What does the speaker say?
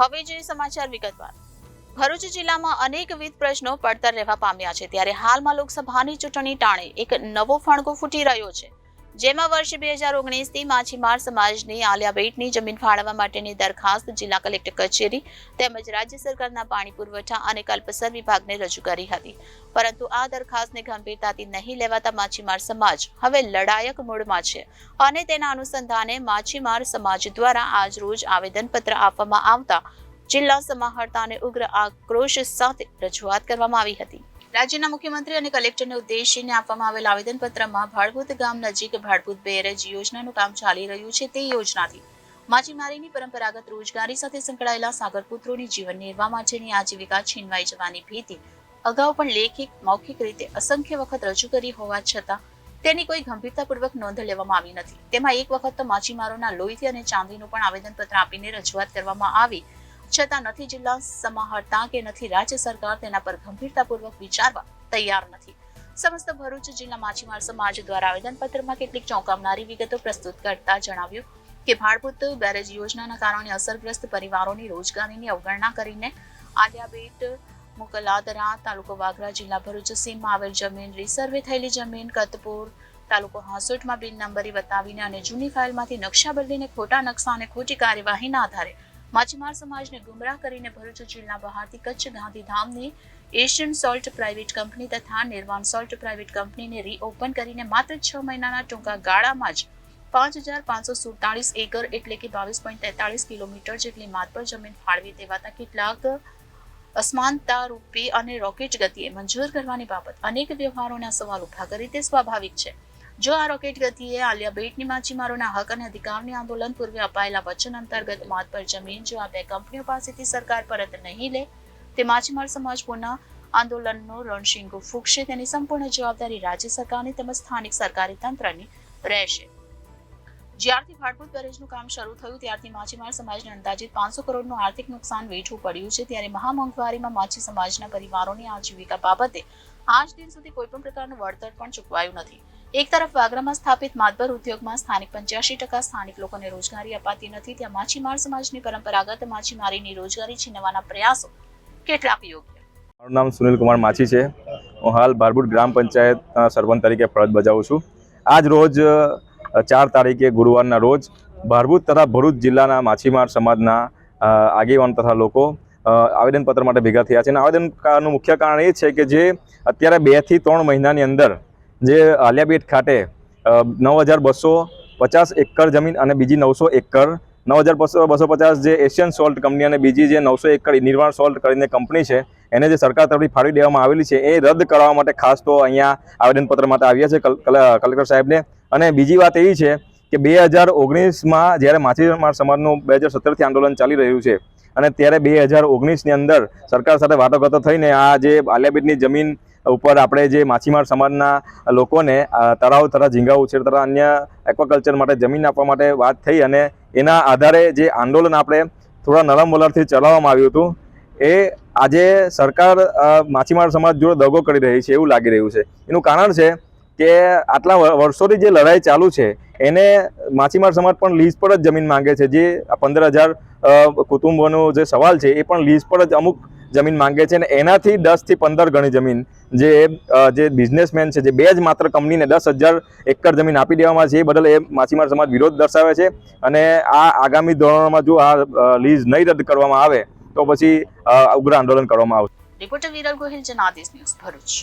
હવે જોઈએ સમાચાર વિગતવાર। ભરૂચ જિલ્લામાં અનેકવિધ પ્રશ્નો પડતર રહેવા પામ્યા છે, ત્યારે હાલમાં લોકસભાની ચૂંટણી ટાણે એક નવો ફણકો ફૂટી રહ્યો છે, જેમાં વર્ષ 2019થી માછીમાર સમાજની આલિયાબેટની જમીન ફાળવવા માટેની દરખાસ્ત જિલ્લા કલેક્ટર કચેરી તેમજ રાજ્ય સરકારના પાણી પુરવઠા અને કલ્પસર વિભાગને રજૂ કરી હતી, પરંતુ આ દરખાસ્તને ગંભીરતાથી નહીં લેવાતા માછીમાર સમાજ હવે લડાયક મૂડમાં છે અને તેના અનુસંધાને માછીમાર સમાજ દ્વારા આજરોજ આવેદનપત્ર આપવામાં આવતા જિલ્લા સમાહર્તા અને ઉગ્ર આક્રોશ સાથે રજૂઆત કરવામાં આવી હતી। રાજ્યના મુખ્યમંત્રી અને કલેક્ટરને ઉદ્દેશીને આપવામાં આવેલ આવેદનપત્રમાં ભાડભૂત ગામ નજીક ભાડભૂત બેરેજ યોજનાનું કામ ચાલી રહ્યું છે, તે યોજનાથી માછીમારીની પરંપરાગત રોજગારી સાથે સંકળાયેલા સાગરપુત્રોની જીવન નિર્વાહ માટેની આજીવિકા છીનવાઈ જવાની ભીતિ અગાઉ પણ લેખિત મૌખિક રીતે અસંખ્ય વખત રજૂ કરી હોવા છતાં તેની કોઈ ગંભીરતાપૂર્વક નોંધ લેવામાં આવી નથી। તેમાં એક વખત તો માછીમારોના લોહીથી અને ચાંદીનું પણ આવેદનપત્ર આપીને રજૂઆત કરવામાં આવી છતાં નથી જિલ્લા સમાહર્તા કે નથી રાજ્ય સરકાર તેના પર ગંભીરતાપૂર્વક વિચારવા તૈયાર નથી। સમસ્ત ભરૂચ જિલ્લા માછીમાર સમાજ દ્વારા આવેદનપત્રમાં કેટલીક ચોંકાવનારી વિગતો પ્રસ્તુત કરતા જણાવ્યું કે ભાડભૂત બેરેજ યોજનાના કારણે અસરગ્રસ્ત પરિવારોની રોજગારીની અવગણના કરીને આલિયાબેટ મુકલાદરા તાલુકો વાગરા જિલ્લા ભરૂચ સીમમાં આવેલ જમીન રિસર્વે થયેલી જમીન કતપુર તાલુકો હાંસોટમાં બિનનંબરી બતાવીને અને જૂની ફાઇલમાંથી નકશા બદલીને ખોટા નકશા અને ખોટી કાર્યવાહીના આધારે માછીમાર સમાજને ગુમરાહ કરીને ભરૂચ જિલ્લા બહારથી કચ્છ ગાંધીધામની એશિયન સોલ્ટ પ્રાઇવેટ કંપની તથા નિર્વાણ સોલ્ટ પ્રાઇવેટ કંપનીને રીઓપન કરીને માત્ર 6 મહિનાના ટૂંકા ગાળામાં જ 5547 એકર એટલે કે 22.43 કિલોમીટર જેટલી માતબર જમીન ફાળવી દેવાતા કેટલાક અસમાનતા રૂપી અને રોકેટ ગતિએ મંજૂર કરવાની બાબત અનેક વ્યવહારોના સવાલ ઉભા કરી તે સ્વાભાવિક છે। જો આ રોકેટ ગતિએ આલિયાબેટની માછીમારોના હક અને અધિકારની આંદોલન પૂર્વે અપાયેલા વચન અંતર્ગત માતબર જમીન જો આ બે કંપનીઓ પાસેથી સરકાર પરત નહીં લે તે માછીમાર સમાજ પુનઃ આંદોલનનો રણશીંગો ફૂંકશે, તેની સંપૂર્ણ જવાબદારી રાજ્ય સરકારની તેમજ સ્થાનિક સરકારી તંત્રની રહેશે। જ્યારથી ભાડભૂત બેરેજનું કામ શરૂ થયું ત્યારથી માછીમાર સમાજને અંદાજિત 500 કરોડનું આર્થિક નુકસાન વેઠવું પડ્યું છે, ત્યારે મહામોંઘવારીમાં માછી સમાજના પરિવારોની આજીવિકા બાબતે આજ દિન સુધી કોઈપણ પ્રકારનું વળતર પણ ચૂકવાયું નથી। એક તરફ વાગરામાં સ્થાપિત માતબર ઉદ્યોગમાં સ્થાનિક 85% સ્થાનિક લોકોને રોજગારી અપાતી નથી, ત્યાં માછીમાર સમાજની પરંપરાગત માછીમારીની રોજગારી છીનવવાના પ્રયાસો કેટલાક યોગ્ય? મારું નામ સુનિલ કુમાર માછી છે। હું હાલ ભારભૂત ગ્રામ પંચાયત સરપંચ તરીકે ફરજ બજાવું છું। આજ રોજ 4 તારીખે ગુરુવારના રોજ ભારભૂત તથા ભરૂચ જિલ્લાના માછીમાર સમાજના આગેવાન તથા લોકો આવેદનપત્ર માટે ભેગા થયા છે અને આવેદનનું મુખ્ય કારણ એ છે કે જે અત્યારે 2 થી 3 મહિનાની અંદર જે આલિયાબેટ ખાતે 9250 એકર જમીન અને બીજી 900 એકર 9250 જે એશિયન સોલ્ટ કંપની અને બીજી જે 900 એકર નિર્વાણ સોલ્ટ કરીને કંપની છે એને જે સરકાર તરફથી ફાળવી દેવામાં આવેલી છે એ રદ કરવા માટે ખાસ તો અહીંયા આવેદનપત્ર માટે આવ્યા છે કલેક્ટર સાહેબને। અને બીજી વાત એવી છે કે 2019માં જ્યારે માછીમાર સમાજનું 2017થી આંદોલન ચાલી રહ્યું છે અને ત્યારે 2019ની અંદર સરકાર સાથે વાટાઘાટો થઈને આ જે આલિયાબેટની જમીન ઉપર આપણે જે માછીમાર સમાજના લોકોને તળાવ તથા ઝીંગા ઉછેર તથા અન્ય એક્વાકલ્ચર માટે જમીન આપવા માટે વાત થઈ અને એના આધારે જે આંદોલન આપણે થોડા નરમ વલણથી ચલાવવામાં આવ્યું હતું એ આજે સરકાર માછીમાર સમાજ જોડે દગો કરી રહી છે એવું લાગી રહ્યું છે। એનું કારણ છે કે આટલા વર્ષોથી જે લડાઈ ચાલુ છે એને માછીમાર સમાજ પણ લીઝ પર જ જમીન માંગે છે। જે 15,000 કુટુંબોનો જે સવાલ છે એ પણ લીઝ પર જ અમુક જમીન માંગે છે અને એનાથી 10 થી 15 ગણી જમીન જે બિઝનેસમેન છે જે બે જ માત્ર કંપનીને 10,000 એકર જમીન આપી દેવામાં છે એ બદલ એ માછીમાર સમાજ વિરોધ દર્શાવે છે અને આ આગામી ધોરણોમાં જો આ લીઝ નહીં રદ કરવામાં આવે તો પછી ઉગ્ર આંદોલન કરવામાં આવશે। Reporter Viral Gohil, Janadesh news, Bharuch.